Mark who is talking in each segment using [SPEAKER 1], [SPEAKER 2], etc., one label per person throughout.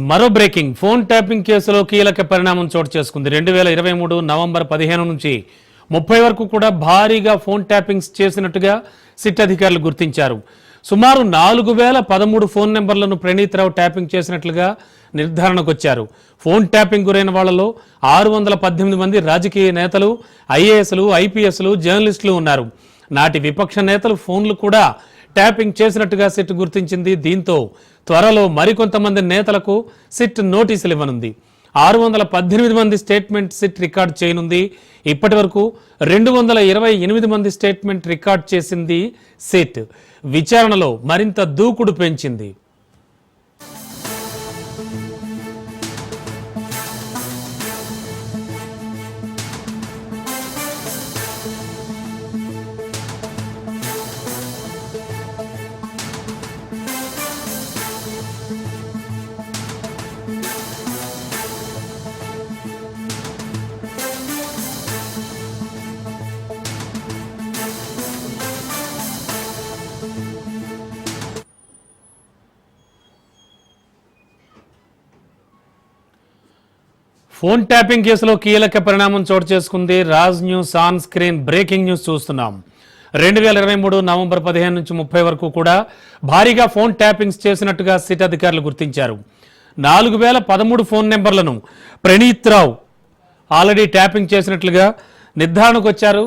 [SPEAKER 1] మరో breaking phone tapping కేసులో కీలక పరిణామం చోటు చేసుకుంది. 2023 నవంబర్ 15 నుంచి 30 వరకు కూడా భారీగా ఫోన్ ట్యాపింగ్స్ చేసినట్టుగా సిట్ అధికారులు గుర్తించారు. సుమారు 4013 ఫోన్ నెంబర్లను ప్రణీత్ రావు ట్యాపింగ్ చేసినట్లుగా నిర్ధారణకు వచ్చారు. ఫోన్ ట్యాపింగ్ గురైన వాళ్లలో 618 మంది రాజకీయ నేతలు, ఐఏఎస్లు, ఐపీఎస్లు, జర్నలిస్టులు ఉన్నారు. నాటి విపక్ష నేతలు ఫోన్లు కూడా ట్యాపింగ్ చేసినట్టుగా సిట్ గుర్తించింది. దీంతో త్వరలో మరికొంతమంది నేతలకు సిట్ నోటీసులు ఇవ్వనుంది. 618 మంది స్టేట్మెంట్ సిట్ రికార్డ్ చేయనుంది. ఇప్పటి వరకు 228 మంది స్టేట్మెంట్ రికార్డ్ చేసింది సిట్. విచారణలో మరింత దూకుడు పెంచింది. ఫోన్ ట్యాపింగ్ కేసులో కీలక పరిణామం చోటు చేసుకుంది. Raj news on screen breaking news చూస్తున్నాం. 2023 నవంబర్ 15 నుంచి 30 వరకు కూడా భారీగా ఫోన్ ట్యాపింగ్స్ చేసినట్టుగా సిట్ అధికారులు గుర్తించారు. 4013 ఫోన్ నెంబర్లను ప్రణీత్ రావు ఆల్రెడీ ట్యాపింగ్ చేసినట్లుగా నిర్ధారణకు వచ్చారు.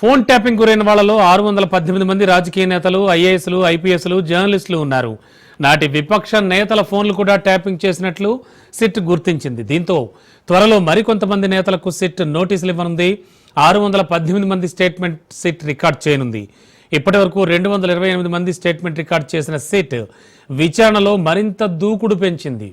[SPEAKER 1] ఫోన్ ట్యాపింగ్ గురైన వాళ్లలో 618 మంది రాజకీయ నేతలు, ఐఏఎస్లు, ఐపీఎస్లు, జర్నలిస్టులు ఉన్నారు. నాటి విపక్ష నేతల ఫోన్లు కూడా ట్యాపింగ్ చేసినట్లు సిట్ గుర్తించింది. దీంతో త్వరలో మరికొంతమంది నేతలకు సిట్ నోటీసులు ఇవ్వనుంది. 618 మంది స్టేట్మెంట్ సిట్ రికార్డ్ చేయనుంది. ఇప్పటి వరకు 228 మంది స్టేట్మెంట్ రికార్డ్ చేసిన సిట్ విచారణలో మరింత దూకుడు పెంచింది.